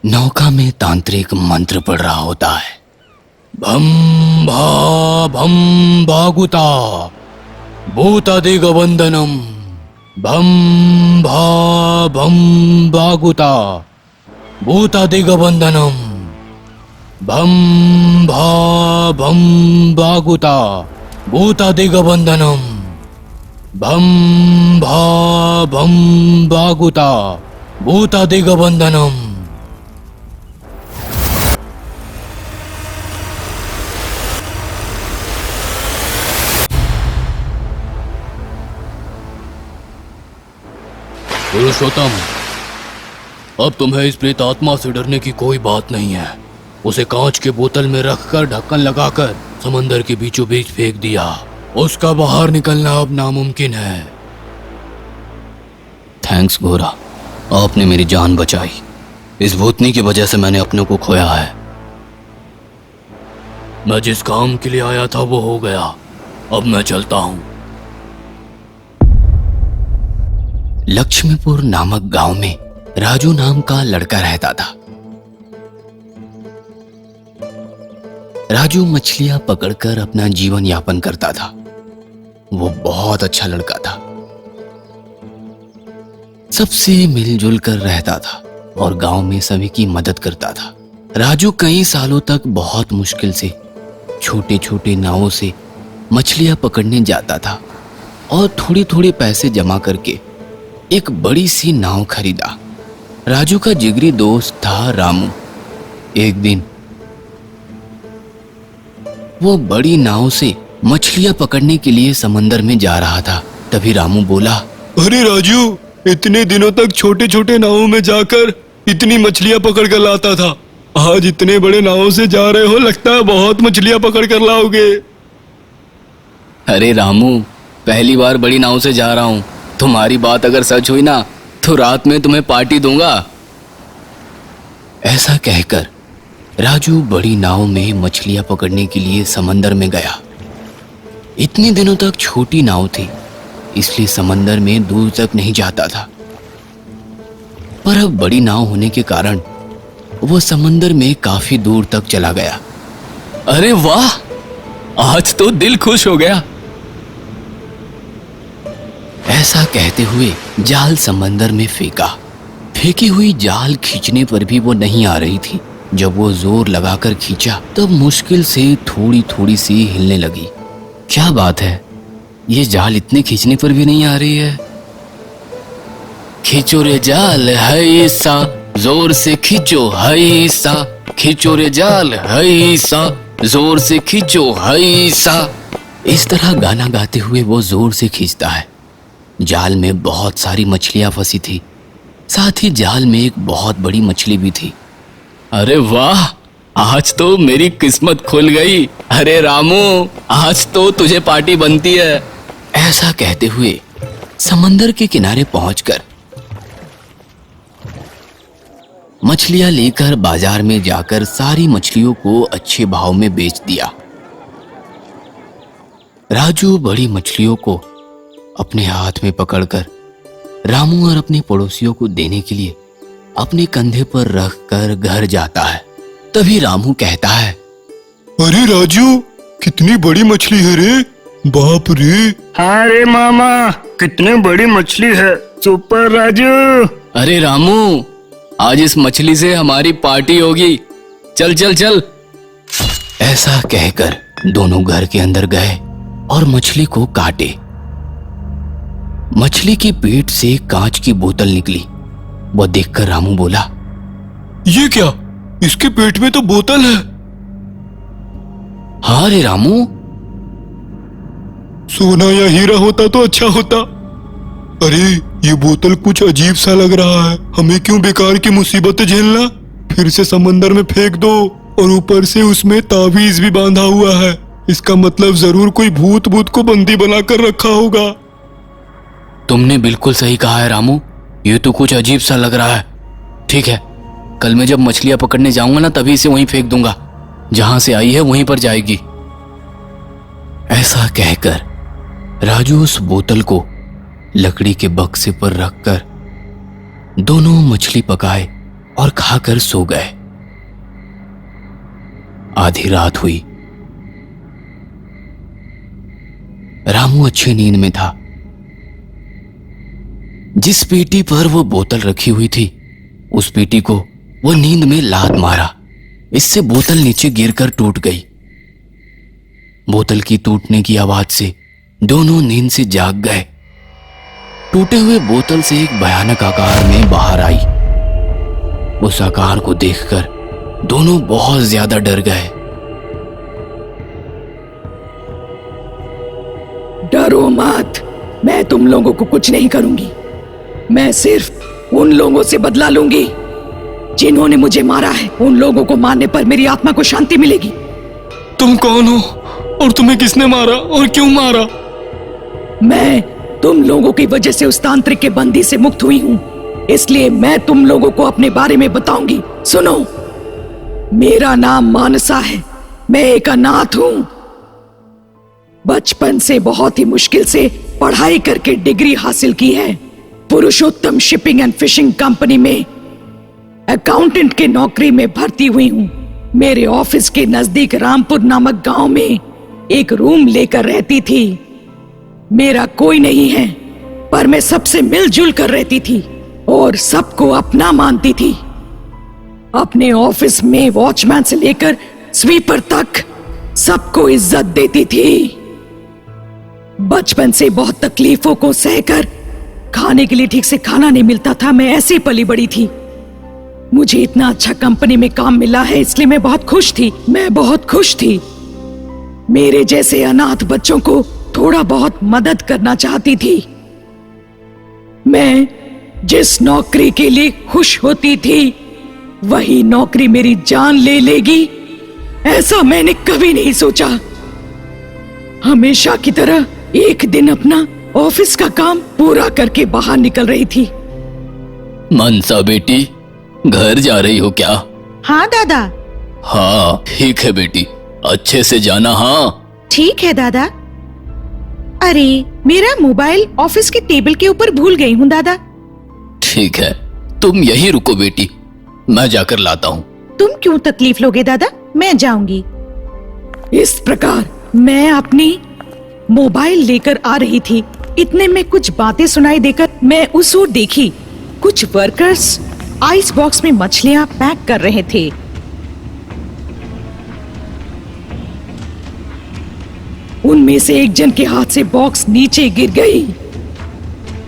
नौका में तांत्रिक मंत्र पढ़ रहा होता है। भम भागुता भूतादिगबंधनम, भम भागुता भूतादिगबंधनम, भम भागुता भूतादिगबंधनम, भम भागुता भूतादिगबंधनम। पुरुषोत्तम, अब तुम्हें इस प्रेतात्मा से डरने की कोई बात नहीं है। उसे कांच के बोतल में रखकर ढक्कन लगाकर समंदर के बीचों बीच फेंक दिया। उसका बाहर निकलना अब नामुमकिन है। थैंक्स गोरा, आपने मेरी जान बचाई। इस भूतनी की वजह से मैंने अपने को खोया है। मैं जिस काम के लिए आया था वो हो गया। अब मैं चलता हूं। लक्ष्मीपुर नामक गांव में राजू नाम का लड़का रहता था। राजू मछलियां पकड़कर अपना जीवन यापन करता था। वो बहुत अच्छा लड़का था। सबसे मिलजुल कर रहता था और गांव में सभी की मदद करता था। राजू कई सालों तक बहुत मुश्किल से छोटे छोटे नावों से मछलियां पकड़ने जाता था और थोड़ी थोड़ी पैसे जमा करके एक बड़ी सी नाव खरीदा। राजू का जिगरी दोस्त था रामू। एक दिन वो बड़ी नाव से मछलियां पकड़ने के लिए समंदर में जा रहा था। तभी रामू बोला, अरे राजू, इतने दिनों तक छोटे छोटे नावों में जाकर इतनी मछलियां पकड़ कर लाता था। आज इतने बड़े नावों से जा रहे हो, लगता है बहुत मछलियां पकड़ कर लाओगे। अरे रामू, पहली बार बड़ी नाव से जा रहा हूं। तुम्हारी बात अगर सच हुई ना तो रात में तुम्हें पार्टी दूंगा। ऐसा कहकर राजू बड़ी नाव में मछलियां पकड़ने के लिए समंदर में गया। इतने दिनों तक छोटी नाव थी, इसलिए समंदर में दूर तक नहीं जाता था। पर अब बड़ी नाव होने के कारण वो समंदर में काफी दूर तक चला गया। अरे वाह, आज तो दिल खुश हो गया। ऐसा कहते हुए जाल समंदर में फेंका। फेंकी हुई जाल खींचने पर भी वो नहीं आ रही थी। जब वो जोर लगाकर खींचा तब मुश्किल से थोड़ी थोड़ी सी हिलने लगी। क्या बात है, ये जाल इतने खींचने पर भी नहीं आ रही है। खींचो रे जाल है सा, जोर से खींचो है सा, खींचो रे जाल है सा, जोर से खींचो है सा। इस तरह गाना गाते हुए वो जोर से खींचता है। जाल में बहुत सारी मछलियां फंसी थी। साथ ही जाल में एक बहुत बड़ी मछली भी थी। अरे वाह, आज तो मेरी किस्मत खुल गई। अरे रामू, आज तो तुझे पार्टी बनती है। ऐसा कहते हुए समंदर के किनारे पहुंचकर मछलियां लेकर बाजार में जाकर सारी मछलियों को अच्छे भाव में बेच दिया। राजू बड़ी मछलियों को अपने हाथ में पकड़कर रामू और अपने पड़ोसियों को देने के लिए अपने कंधे पर रखकर घर जाता है। तभी रामू कहता है, अरे राजू, कितनी बड़ी मछली है रे, बाप रे। हाँ रे मामा, कितनी बड़ी मछली है, सुपर राजू। अरे रामू, आज इस मछली से हमारी पार्टी होगी, चल चल चल। ऐसा कहकर दोनों घर के अंदर गए और मछली को काटे। मछली के पेट से कांच की बोतल निकली। वह देखकर रामू बोला, ये क्या, इसके पेट में तो बोतल है। हाँ रे रामू, सोना या हीरा होता तो अच्छा होता। अरे ये बोतल कुछ अजीब सा लग रहा है। हमें क्यों बेकार की मुसीबतें झेलना। फिर से समंदर में फेंक दो, और ऊपर से उसमें ताबीज भी बांधा हुआ है। इसका मतलब जरूर कोई भूत को बंदी बनाकर रखा होगा। तुमने बिल्कुल सही कहा है रामू, ये तो कुछ अजीब सा लग रहा है। ठीक है, कल मैं जब मछलियां पकड़ने जाऊंगा ना तभी इसे वहीं फेंक दूंगा। जहां से आई है वहीं पर जाएगी। ऐसा कहकर राजू उस बोतल को लकड़ी के बक्से पर रखकर दोनों मछली पकाए और खाकर सो गए। आधी रात हुई। रामू अच्छी नींद में था। जिस पेटी पर वो बोतल रखी हुई थी उस पेटी को वो नींद में लात मारा। इससे बोतल नीचे गिरकर टूट गई। बोतल की टूटने की आवाज से दोनों नींद से जाग गए। टूटे हुए बोतल से एक भयानक आकार में बाहर आई। उस आकार को देखकर दोनों बहुत ज्यादा डर गए। डरो मत, मैं तुम लोगों को कुछ नहीं करूंगी। मैं सिर्फ उन लोगों से बदला लूंगी जिन्होंने मुझे मारा है। उन लोगों को मारने पर मेरी आत्मा को शांति मिलेगी। तुम कौन हो और तुम्हें किसने मारा और क्यों मारा? मैं तुम लोगों की वजह से उस तांत्रिक के बंदी से मुक्त हुई हूं, इसलिए मैं तुम लोगों को अपने बारे में बताऊंगी। सुनो, मेरा नाम मानसा है। मैं एक अनाथ हूं। बचपन से बहुत ही मुश्किल से पढ़ाई करके डिग्री हासिल की है। पुरुषोत्तम शिपिंग एंड फिशिंग कंपनी में अकाउंटेंट के नौकरी में भर्ती हुई हूं। मेरे ऑफिस के नजदीक रामपुर नामक गांव में एक रूम लेकर रहती थी। मेरा कोई नहीं है, पर मैं सबसे मिलजुल कर रहती थी और सबको अपना मानती थी। अपने ऑफिस में वॉचमैन से लेकर स्वीपर तक सबको इज्जत देती थी। बचपन से बहुत तकलीफों को सहकर खाने के लिए ठीक से खाना नहीं मिलता था। मैं ऐसे ही पली बड़ी थी। मुझे इतना अच्छा कंपनी में काम मिला है, इसलिए मैं बहुत खुश थी। मैं बहुत खुश थी। मेरे जैसे अनाथ बच्चों को थोड़ा बहुत मदद करना चाहती थी। मैं जिस नौकरी के लिए खुश होती थी वही नौकरी मेरी जान ले लेगी, ऐसा मैंने कभी नहीं सोचा। हमेशा की तरह एक दिन अपना ऑफिस का काम पूरा करके बाहर निकल रही थी। मनसा बेटी, घर जा रही हो क्या? हाँ दादा। हाँ ठीक है बेटी, अच्छे से जाना। हाँ ठीक है दादा। अरे मेरा मोबाइल ऑफिस के टेबल के ऊपर भूल गई हूँ दादा। ठीक है, तुम यहीं रुको बेटी, मैं जाकर लाता हूँ। तुम क्यों तकलीफ लोगे दादा, मैं जाऊंगी। इस प्रकार मैं अपनी मोबाइल लेकर आ रही थी। इतने में कुछ बातें सुनाई देकर मैं उस ओर देखी। कुछ वर्कर्स आइस बॉक्स में मछलियां पैक कर रहे थे। उनमें से एक जन के हाथ से बॉक्स नीचे गिर गई।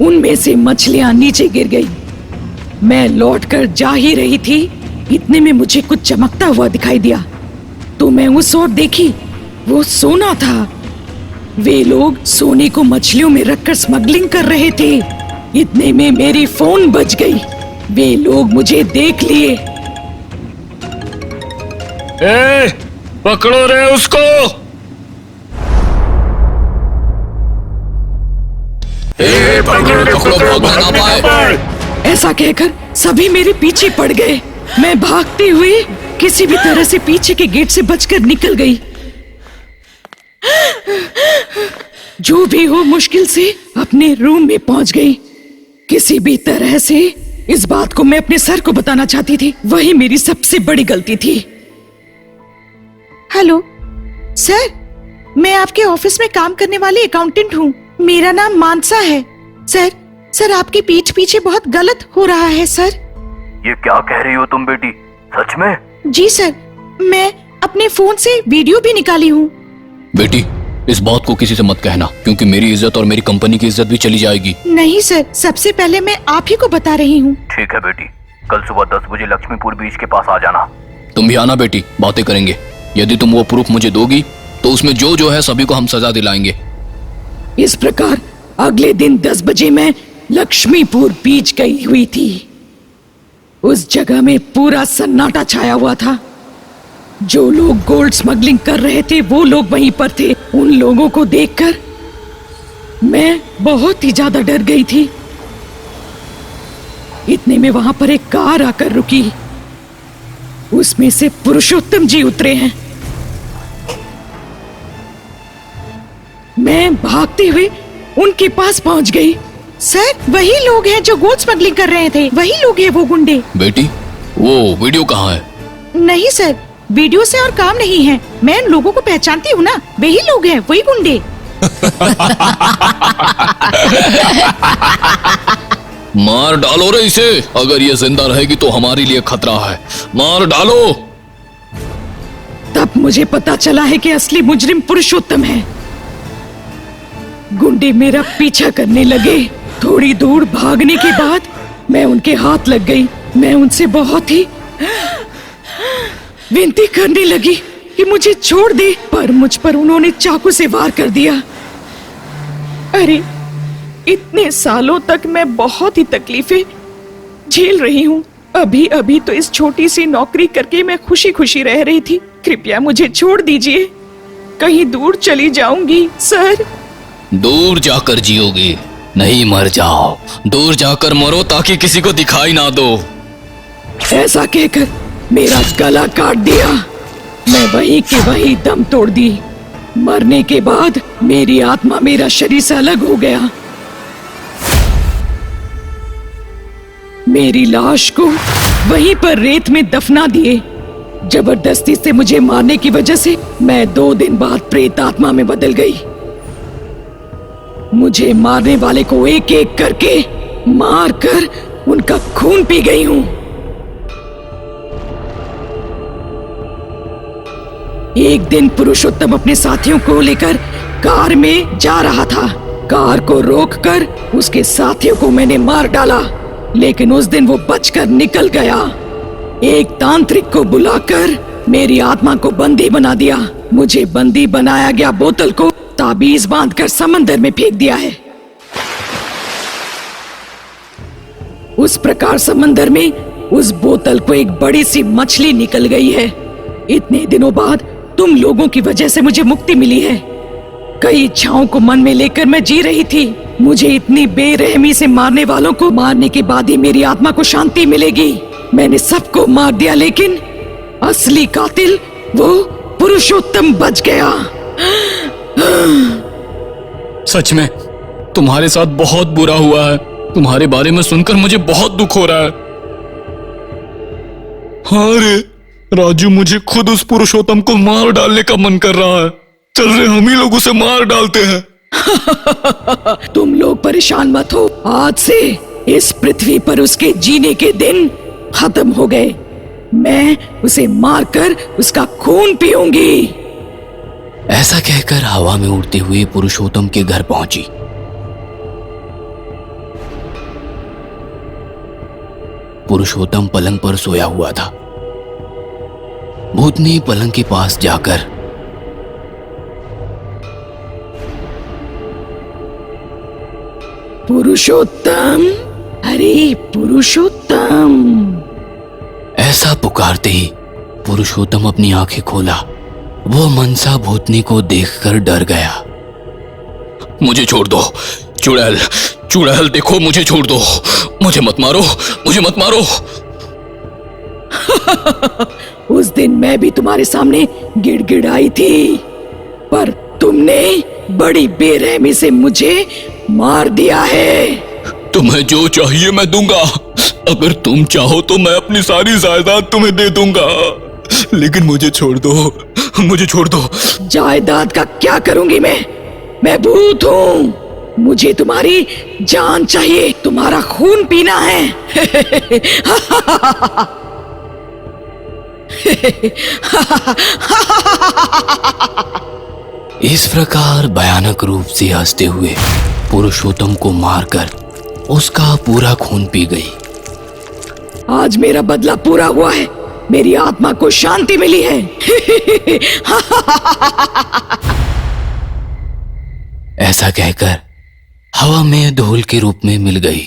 उनमें से मछलियां नीचे गिर गई। मैं लौटकर जा ही रही थी, इतने में मुझे कुछ चमकता हुआ दिखाई दिया तो मैं उस ओर देखी। वो सोना था। वे लोग सोने को मछलियों में रखकर स्मगलिंग कर रहे थे। इतने में मेरी फोन बज गई। वे लोग मुझे देख लिए। पकड़ो रे उसको। पकड़ो, भाग ना पाए। ऐसा कहकर सभी मेरे पीछे पड़ गए। मैं भागते हुए किसी भी तरह से पीछे के गेट से बचकर निकल गई। जो भी हो मुश्किल से अपने रूम में पहुंच गई। किसी भी तरह से इस बात को मैं अपने सर को बताना चाहती थी, वही मेरी सबसे बड़ी गलती थी। हेलो सर, मैं आपके ऑफिस में काम करने वाली अकाउंटेंट हूँ। मेरा नाम मानसा है। सर आपके पीठ पीछे बहुत गलत हो रहा है सर। ये क्या कह रही हो तुम बेटी, सच में? जी सर, मैं अपने फोन से वीडियो भी निकाली हूँ। बेटी, इस बात को किसी से मत कहना, क्योंकि मेरी इज्जत और मेरी कंपनी की इज्जत भी चली जाएगी। नहीं सर, सबसे पहले मैं आप ही को बता रही हूँ। ठीक है बेटी, कल सुबह 10 बजे लक्ष्मीपुर बीच के पास आ जाना। तुम भी आना बेटी, बातें करेंगे। यदि तुम वो प्रूफ मुझे दोगी तो उसमें जो है सभी को हम सजा दिलाएंगे। इस प्रकार अगले दिन 10 बजे मैं लक्ष्मीपुर बीच गई हुई थी। उस जगह में पूरा सन्नाटा छाया हुआ था। जो लोग गोल्ड स्मगलिंग कर रहे थे वो लोग वहीं पर थे। उन लोगों को देखकर मैं बहुत ही ज्यादा डर गई थी। इतने में वहां पर एक कार आकर रुकी। उसमें से पुरुषोत्तम जी उतरे हैं। मैं भागते हुए उनके पास पहुंच गई। सर वही लोग हैं जो गोल्ड स्मगलिंग कर रहे थे, वही लोग हैं वो गुंडे। बेटी, वो वीडियो कहाँ है? नहीं सर, वीडियो से और काम नहीं है। मैं इन लोगों को पहचानती हूँ ना, वही लोग हैं, वही गुंडे। मार डालो रे इसे, अगर ये जिंदा रहेगी तो हमारे लिए खतरा है। मार डालो। तब मुझे पता चला है कि असली मुजरिम पुरुषोत्तम है। गुंडे मेरा पीछा करने लगे। थोड़ी दूर भागने के बाद मैं उनके हाथ लग गई। मैं उनसे बहुत ही विनती करने लगी कि मुझे छोड़ दे, पर मुझ पर उन्होंने चाकू से वार कर दिया। अरे, इतने सालों तक मैं बहुत ही तकलीफें झेल रही हूँ। अभी अभी तो इस छोटी सी नौकरी करके मैं खुशी खुशी रह रही थी। कृपया मुझे छोड़ दीजिए, कहीं दूर चली जाऊंगी सर। दूर जाकर जियोगी, नहीं मर जाओ। दूर जाकर मरो ताकि किसी को दिखाई ना दो। ऐसा कहकर मेरा गला काट दिया। मैं वहीं के वहीं दम तोड़ दी। मरने के बाद मेरी आत्मा मेरा शरीर से अलग हो गया। मेरी लाश को वहीं पर रेत में दफना दिए। जबरदस्ती से मुझे मारने की वजह से मैं 2 दिन बाद प्रेत आत्मा में बदल गई। मुझे मारने वाले को एक एक करके मार कर उनका खून पी गई हूं। एक दिन पुरुषोत्तम अपने साथियों को लेकर कार में जा रहा था। कार को रोककर उसके साथियों को मैंने मार डाला, लेकिन उस दिन वो बचकर निकल गया। एक तांत्रिक को बुलाकर मेरी आत्मा को बंदी बना दिया। मुझे बंदी बनाया गया बोतल को ताबीज बांधकर समंदर में फेंक दिया है। उस प्रकार समंदर में उस बोतल को एक बड़ी सी मछली निकल गई है। इतने दिनों बाद तुम लोगों की वजह से मुझे मुक्ति मिली है। कई इच्छाओं को मन में लेकर मैं जी रही थी। मुझे इतनी बेरहमी से मारने वालों को मारने के बाद ही मेरी आत्मा को शांति मिलेगी। मैंने सबको मार दिया, लेकिन असली कातिल वो पुरुषोत्तम बच गया। सच में तुम्हारे साथ बहुत बुरा हुआ है। तुम्हारे बारे में सुनकर मुझे बहुत दुख हो रहा है। हाँ रे राजू, मुझे खुद उस पुरुषोत्तम को मार डालने का मन कर रहा है। चल रहे हम ही लोग उसे मार डालते हैं। तुम लोग परेशान मत हो। आज से इस पृथ्वी पर उसके जीने के दिन खत्म हो गए। मैं उसे मारकर उसका खून पीऊंगी। ऐसा कहकर हवा में उड़ते हुए पुरुषोत्तम के घर पहुंची। पुरुषोत्तम पलंग पर सोया हुआ था। भूतनी पलंग के पास जाकर पुरुषोत्तम, अरे पुरुषोत्तम, ऐसा पुकारते ही पुरुषोत्तम अपनी आंखें खोला। वो मनसा भूतनी को देखकर डर गया। मुझे छोड़ दो चुड़ैल, चुड़ैल देखो मुझे छोड़ दो। मुझे मत मारो, मुझे मत मारो। उस दिन मैं भी तुम्हारे सामने गिड़गिड़ाई थी, पर तुमने बड़ी बेरहमी से मुझे मार दिया है। तुम्हें जो चाहिए मैं दूंगा। अगर तुम चाहो तो मैं अपनी सारी जायदाद तुम्हें दे दूंगा, लेकिन मुझे छोड़ दो, मुझे छोड़ दो। जायदाद का क्या करूंगी मैं भूत हूँ। मुझे तुम्हारी जान चाहिए, तुम्हारा खून पीना है। इस प्रकार भयानक रूप से हंसते हुए पुरुषोत्तम को मारकर उसका पूरा खून पी गई। आज मेरा बदला पूरा हुआ है। मेरी आत्मा को शांति मिली है। ऐसा कहकर हवा में धूल के रूप में मिल गई।